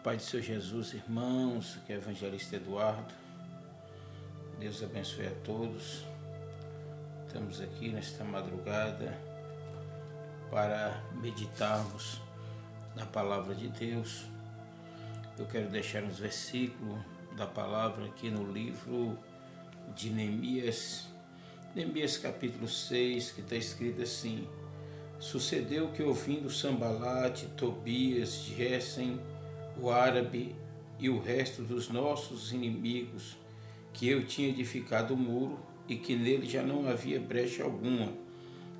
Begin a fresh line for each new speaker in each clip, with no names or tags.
paz do Senhor Jesus, irmãos, que é o evangelista Eduardo. Deus abençoe a todos. Estamos aqui nesta madrugada para meditarmos na palavra de Deus. Eu quero deixar uns versículos da palavra aqui no livro de Neemias, capítulo 6, que está escrito assim: Sucedeu que, ouvindo Sambalate, Tobias, Gesem, o árabe e o resto dos nossos inimigos, que eu tinha edificado o muro e que nele já não havia brecha alguma,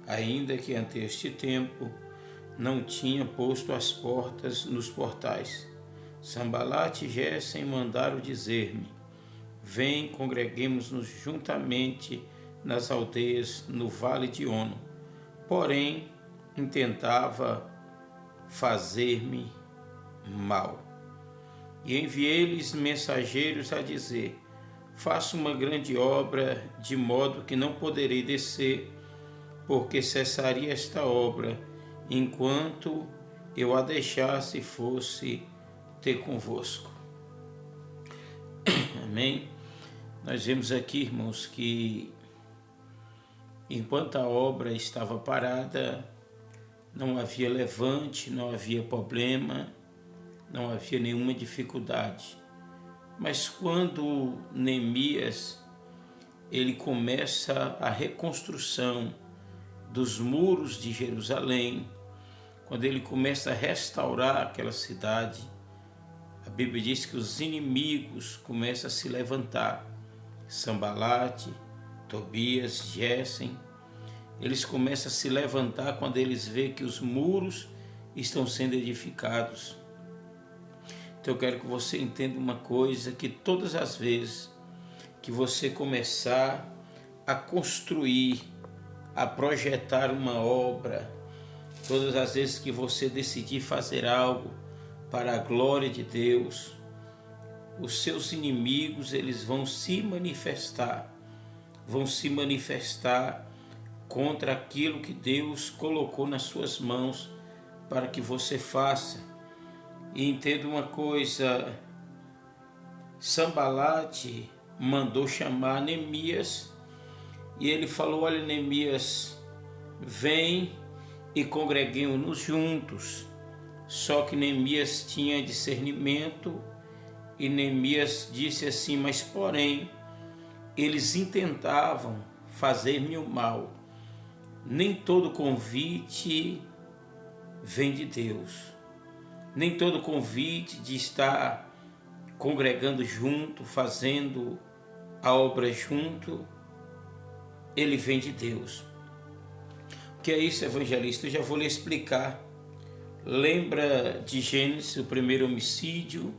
ainda que ante este tempo não tinha posto as portas nos portais. Sambalate e Gesem mandaram dizer-me: Vem, congreguemos-nos juntamente nas aldeias no vale de Ono. Porém, intentava fazer-me mal. E enviei-lhes mensageiros a dizer: Faço uma grande obra, de modo que não poderei descer, porque cessaria esta obra, enquanto eu a deixasse e fosse ter convosco. Amém? Nós vemos aqui, irmãos, que enquanto a obra estava parada, não havia levante, não havia problema, não havia nenhuma dificuldade. Mas quando Neemias ele começa a reconstrução dos muros de Jerusalém, quando ele começa a restaurar aquela cidade, a Bíblia diz que os inimigos começam a se levantar. Sambalate, Tobias, Gesem, eles começam a se levantar quando eles veem que os muros estão sendo edificados. Então eu quero que você entenda uma coisa, que todas as vezes que você começar a construir, a projetar uma obra, todas as vezes que você decidir fazer algo para a glória de Deus, os seus inimigos eles vão se manifestar contra aquilo que Deus colocou nas suas mãos para que você faça. E entenda uma coisa, Sambalate mandou chamar Neemias e ele falou: olha, Neemias, vem e congreguemos-nos juntos. Só que Neemias tinha discernimento e Neemias disse assim: mas porém, eles intentavam fazer-me o mal. Nem todo convite vem de Deus. Nem todo convite de estar congregando junto, fazendo a obra junto, ele vem de Deus. O que é isso, evangelista? Eu já vou lhe explicar. Lembra de Gênesis, o primeiro homicídio,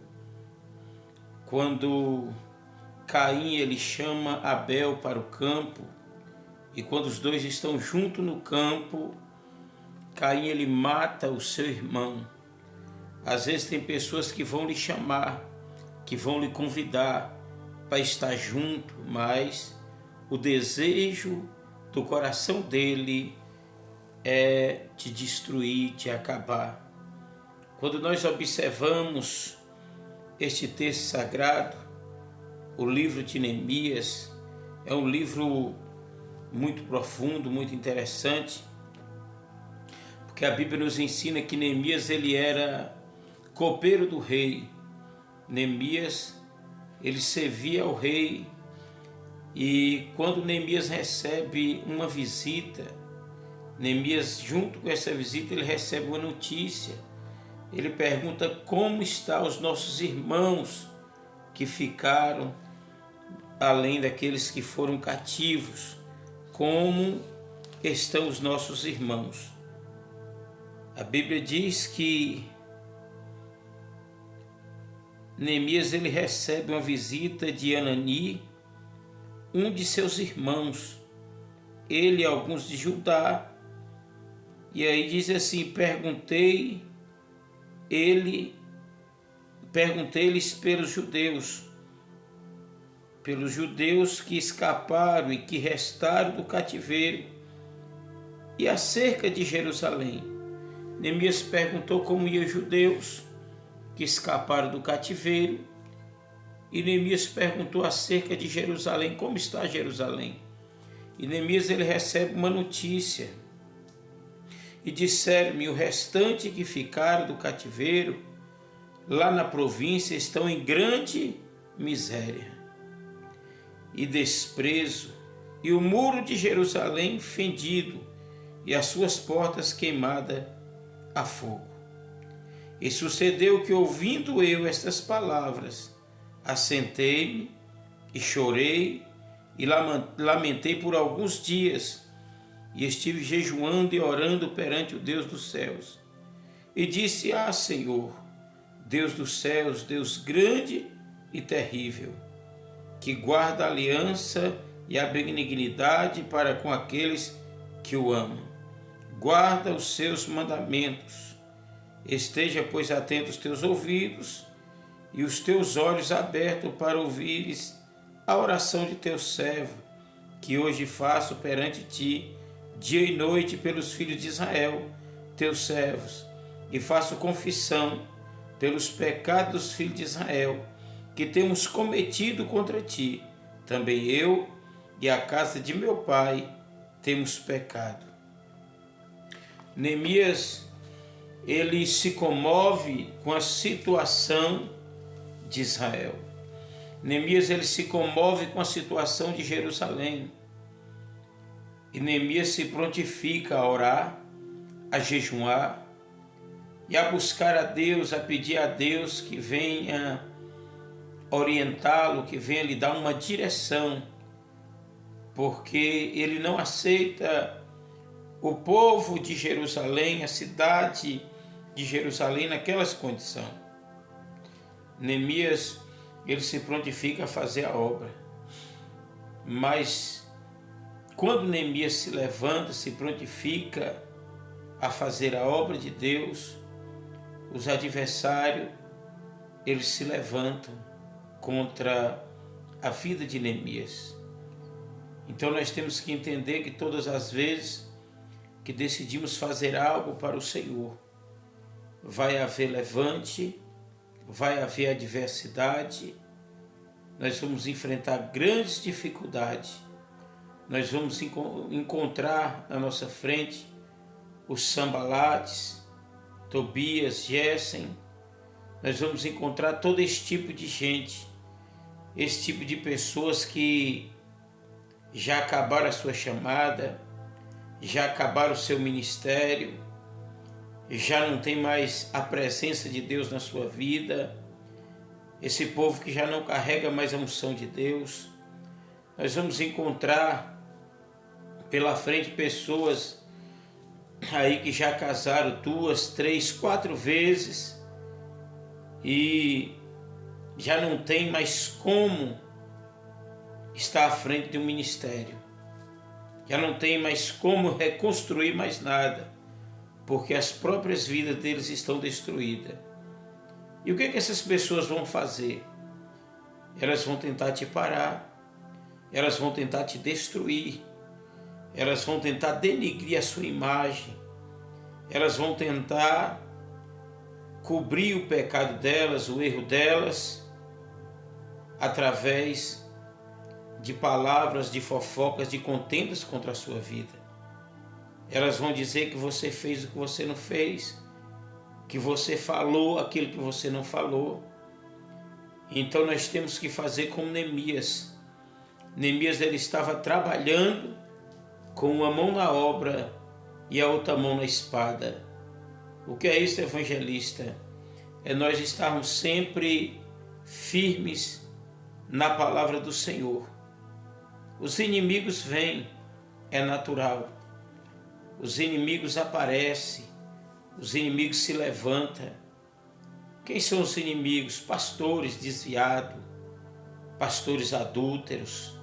quando Caim ele chama Abel para o campo, e quando os dois estão juntos no campo, Caim ele mata o seu irmão. Às vezes tem pessoas que vão lhe chamar, que vão lhe convidar para estar junto, mas o desejo do coração dele é te destruir, te acabar. Quando nós observamos este texto sagrado, o livro de Neemias é um livro muito profundo, muito interessante, porque a Bíblia nos ensina que Neemias ele era copeiro do rei. Neemias ele servia ao rei, e quando Neemias recebe uma visita, Neemias, junto com essa visita, ele recebe uma notícia. Ele pergunta: como estão os nossos irmãos que ficaram, além daqueles que foram cativos? Como estão os nossos irmãos? A Bíblia diz que Neemias ele recebe uma visita de Anani, um de seus irmãos, ele e alguns de Judá. E aí diz assim: perguntei-lhes pelos judeus que escaparam e que restaram do cativeiro, e acerca de Jerusalém. Neemias perguntou como iam os judeus que escaparam do cativeiro. E Neemias perguntou acerca de Jerusalém, como está Jerusalém? E Neemias ele recebe uma notícia. E disseram-me, o restante que ficaram do cativeiro, lá na província, estão em grande miséria e desprezo, e o muro de Jerusalém fendido, e as suas portas queimadas a fogo. E sucedeu que, ouvindo eu estas palavras, assentei-me e chorei e lamentei por alguns dias, e estive jejuando e orando perante o Deus dos céus. E disse, Senhor, Deus dos céus, Deus grande e terrível, que guarda a aliança e a benignidade para com aqueles que o amam. Guarda os seus mandamentos. Esteja, pois, atento os teus ouvidos e os teus olhos abertos para ouvires a oração de teu servo, que hoje faço perante ti, dia e noite, pelos filhos de Israel, teus servos, e faço confissão pelos pecados dos filhos de Israel, que temos cometido contra ti. Também eu e a casa de meu pai temos pecado. Neemias, ele se comove com a situação de Israel. Neemias, ele se comove com a situação de Jerusalém. E Neemias se prontifica a orar, a jejuar e a buscar a Deus, a pedir a Deus que venha orientá-lo, que venha lhe dar uma direção, porque ele não aceita o povo de Jerusalém, a cidade de Jerusalém naquelas condições. Neemias, ele se prontifica a fazer a obra, mas quando Neemias se levanta, se prontifica a fazer a obra de Deus, os adversários, eles se levantam contra a vida de Neemias. Então nós temos que entender que todas as vezes que decidimos fazer algo para o Senhor, vai haver levante, vai haver adversidade, nós vamos enfrentar grandes dificuldades, nós vamos encontrar na nossa frente os Sambalates, Tobias, Gessem, nós vamos encontrar todo esse tipo de gente, esse tipo de pessoas que já acabaram a sua chamada, já acabaram o seu ministério, já não tem mais a presença de Deus na sua vida, esse povo que já não carrega mais a unção de Deus. Nós vamos encontrar pela frente pessoas aí que já casaram 2, 3, 4 vezes e já não tem mais como estar à frente de um ministério. Já não tem mais como reconstruir mais nada, porque as próprias vidas deles estão destruídas. E o que essas pessoas vão fazer? Elas vão tentar te parar, elas vão tentar te destruir, elas vão tentar denigrir a sua imagem, elas vão tentar cobrir o pecado delas, o erro delas, através de palavras, de fofocas, de contendas contra a sua vida. Elas vão dizer que você fez o que você não fez, que você falou aquilo que você não falou. Então nós temos que fazer como Neemias. Neemias, ele estava trabalhando com uma mão na obra e a outra mão na espada. O que é isso, evangelista? É nós estarmos sempre firmes na palavra do Senhor. Os inimigos vêm, é natural. Os inimigos aparecem, os inimigos se levantam. Quem são os inimigos? Pastores desviados, pastores adúlteros,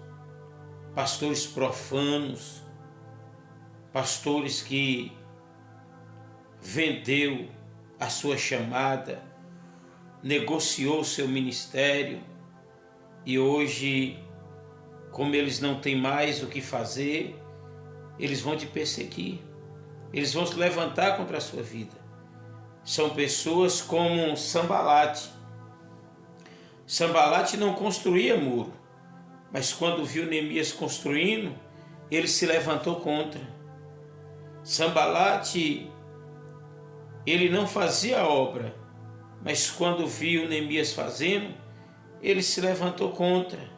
pastores profanos, pastores que vendeu a sua chamada, negociou o seu ministério e hoje, como eles não têm mais o que fazer, eles vão te perseguir, eles vão se levantar contra a sua vida. São pessoas como Sambalate. Sambalate não construía muro, mas quando viu Neemias construindo, ele se levantou contra. Sambalate, ele não fazia obra, mas quando viu Neemias fazendo, ele se levantou contra.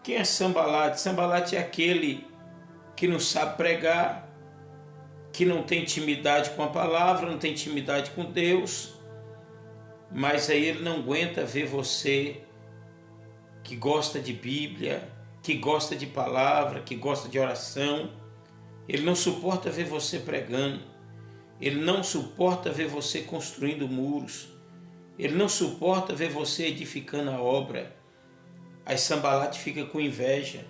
Quem é Sambalate? Sambalate é aquele que não sabe pregar, que não tem intimidade com a palavra, não tem intimidade com Deus, mas aí ele não aguenta ver você que gosta de Bíblia, que gosta de palavra, que gosta de oração. Ele não suporta ver você pregando, ele não suporta ver você construindo muros, ele não suporta ver você edificando a obra. Aí Sambalate fica com inveja.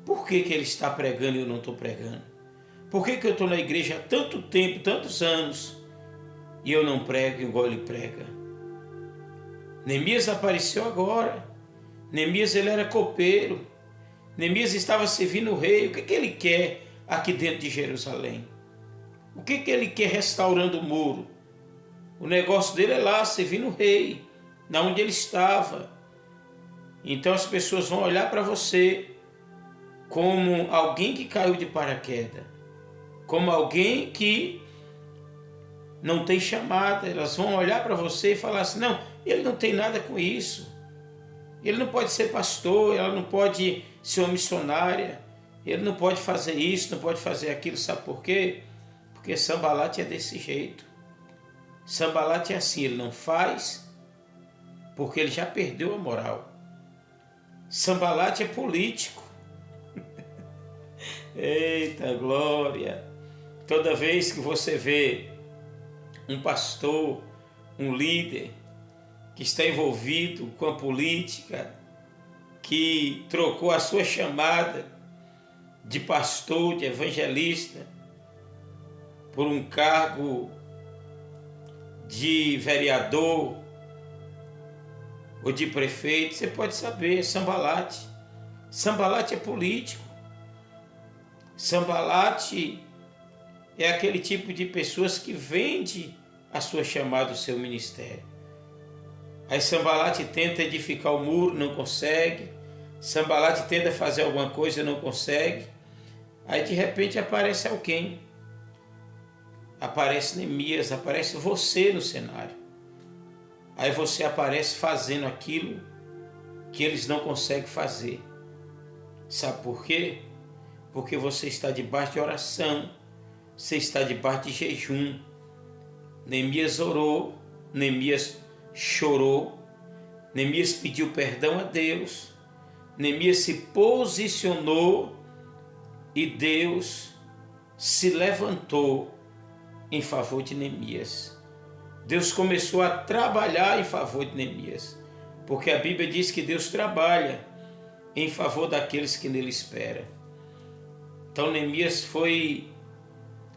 Por que ele está pregando e eu não estou pregando? Por que eu estou na igreja há tanto tempo, tantos anos, e eu não prego igual ele prega? Neemias apareceu agora. Neemias, ele era copeiro. Neemias estava servindo o rei. O que ele quer aqui dentro de Jerusalém? O que ele quer restaurando o muro? O negócio dele é lá, servindo o rei, na onde ele estava. Então as pessoas vão olhar para você como alguém que caiu de paraquedas, como alguém que não tem chamada. Elas vão olhar para você e falar assim: não, ele não tem nada com isso. Ele não pode ser pastor, ela não pode ser uma missionária, ele não pode fazer isso, não pode fazer aquilo. Sabe por quê? Porque Sambalate é desse jeito. Sambalate é assim, ele não faz porque ele já perdeu a moral. Sambalate é político. Eita glória! Toda vez que você vê um pastor, um líder que está envolvido com a política, que trocou a sua chamada de pastor, de evangelista, por um cargo de vereador ou de prefeito, você pode saber, Sambalate. Sambalate é político. Sambalate é aquele tipo de pessoas que vende a sua chamada, o seu ministério. Aí Sambalate tenta edificar o muro, não consegue. Sambalate tenta fazer alguma coisa, não consegue. Aí de repente aparece alguém. Aparece Neemias, aparece você no cenário. Aí você aparece fazendo aquilo que eles não conseguem fazer. Sabe por quê? Porque você está debaixo de oração, você está debaixo de jejum. Neemias orou, Neemias chorou, Neemias pediu perdão a Deus, Neemias se posicionou e Deus se levantou em favor de Neemias. Deus começou a trabalhar em favor de Neemias, porque a Bíblia diz que Deus trabalha em favor daqueles que nele esperam. Então Neemias foi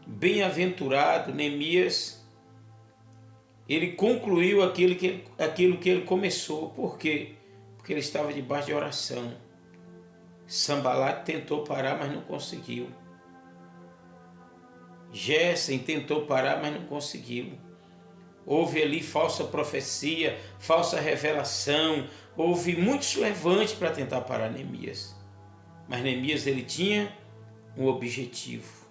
bem-aventurado. Neemias, ele concluiu aquilo que ele começou. Por quê? Porque ele estava debaixo de oração. Sambalate tentou parar, mas não conseguiu. Gessem tentou parar, mas não conseguiu. Houve ali falsa profecia, falsa revelação, houve muitos levantes para tentar parar Neemias. Mas Neemias, ele tinha um objetivo.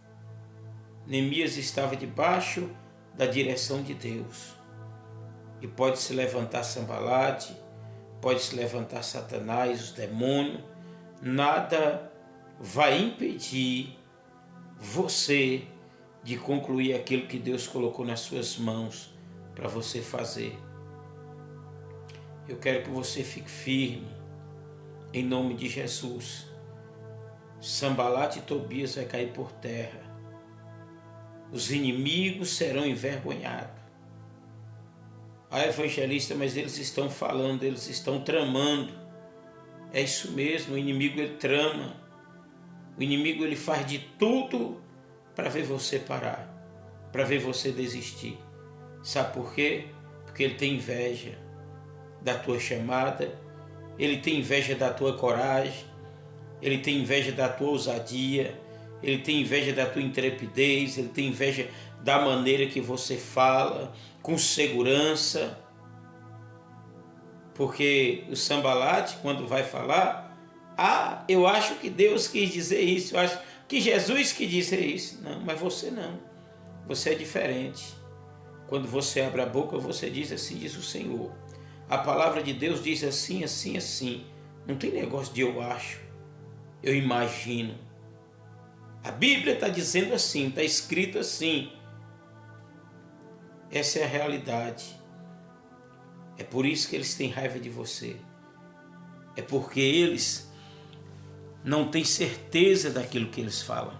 Neemias estava debaixo da direção de Deus. E pode se levantar Sambalate, pode se levantar Satanás, os demônios, nada vai impedir você de concluir aquilo que Deus colocou nas suas mãos para você fazer. Eu quero que você fique firme, em nome de Jesus. Sambalate e Tobias vai cair por terra. Os inimigos serão envergonhados. Ah, evangelista, mas eles estão falando, eles estão tramando. É isso mesmo, o inimigo ele trama. O inimigo ele faz de tudo para ver você parar, para ver você desistir. Sabe por quê? Porque ele tem inveja da tua chamada, ele tem inveja da tua coragem, ele tem inveja da tua ousadia, ele tem inveja da tua intrepidez, ele tem inveja da maneira que você fala, com segurança. Porque o Sambalate, quando vai falar, eu acho que Deus quis dizer isso, eu acho que Jesus quis dizer isso. Não, mas você não. Você é diferente. Quando você abre a boca, você diz assim, diz o Senhor. A palavra de Deus diz assim, assim, assim. Não tem negócio de eu acho, eu imagino. A Bíblia está dizendo assim, está escrito assim. Essa é a realidade. É por isso que eles têm raiva de você. É porque eles não têm certeza daquilo que eles falam.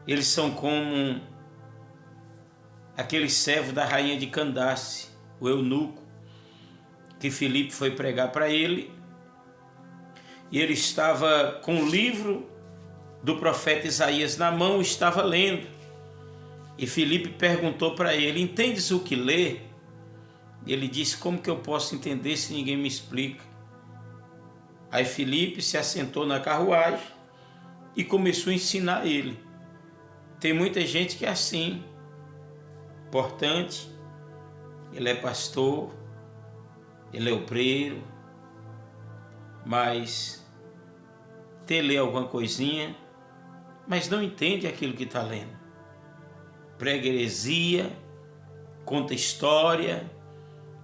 Eles são como aquele servo da rainha de Candace, o eunuco, que Filipe foi pregar para ele. E ele estava com o livro do profeta Isaías na mão, estava lendo. E Filipe perguntou para ele, entendes o que lê? Ele disse, como que eu posso entender se ninguém me explica? Aí Filipe se assentou na carruagem e começou a ensinar ele. Tem muita gente que é assim, importante, ele é pastor, ele é obreiro, mas lê alguma coisinha, mas não entende aquilo que está lendo. Prega heresia, conta história,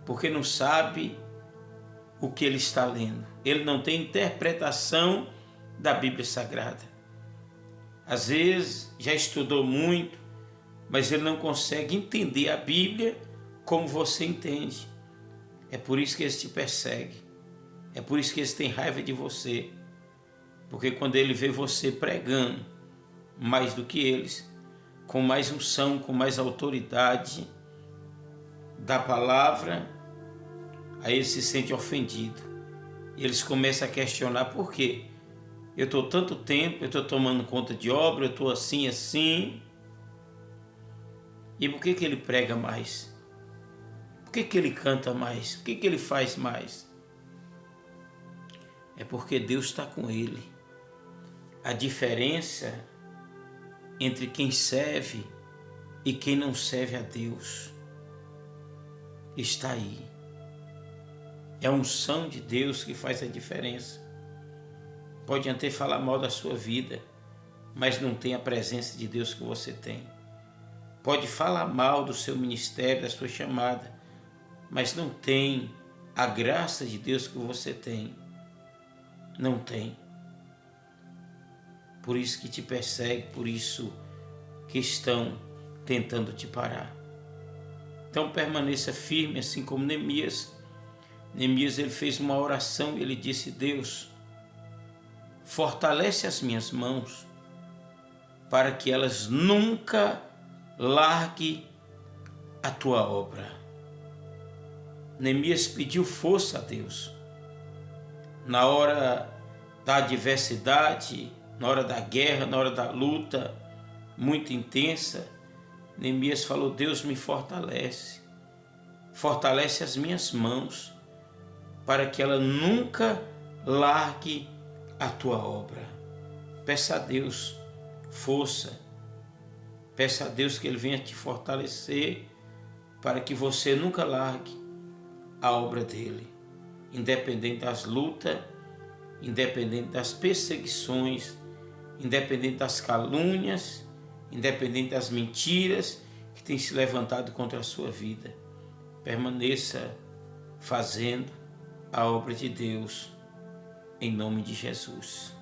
porque não sabe o que ele está lendo. Ele não tem interpretação da Bíblia Sagrada. Às vezes já estudou muito, mas ele não consegue entender a Bíblia como você entende. É por isso que eles te perseguem. É por isso que eles têm raiva de você. Porque quando ele vê você pregando mais do que eles, com mais unção, com mais autoridade da palavra, aí ele se sente ofendido. E eles começam a questionar por quê? Eu estou tanto tempo, eu estou tomando conta de obra, eu estou assim, assim. E por que ele prega mais? Por que ele canta mais? Por que ele faz mais? É porque Deus está com ele. A diferença entre quem serve e quem não serve a Deus está aí. É a unção de Deus que faz a diferença. Pode até falar mal da sua vida, mas não tem a presença de Deus que você tem. Pode falar mal do seu ministério, da sua chamada, mas não tem a graça de Deus que você tem. Não tem. Por isso que te persegue, por isso que estão tentando te parar. Então permaneça firme, assim como Neemias. Neemias, ele fez uma oração e ele disse, Deus, fortalece as minhas mãos para que elas nunca larguem a tua obra. Neemias pediu força a Deus. Na hora da adversidade, na hora da guerra, na hora da luta muito intensa, Neemias falou, Deus me fortalece. Fortalece as minhas mãos para que ela nunca largue a tua obra. Peça a Deus força. Peça a Deus que Ele venha te fortalecer para que você nunca largue a obra dEle. Independente das lutas, independente das perseguições, independente das calúnias, independente das mentiras que têm se levantado contra a sua vida. Permaneça fazendo a obra de Deus, em nome de Jesus.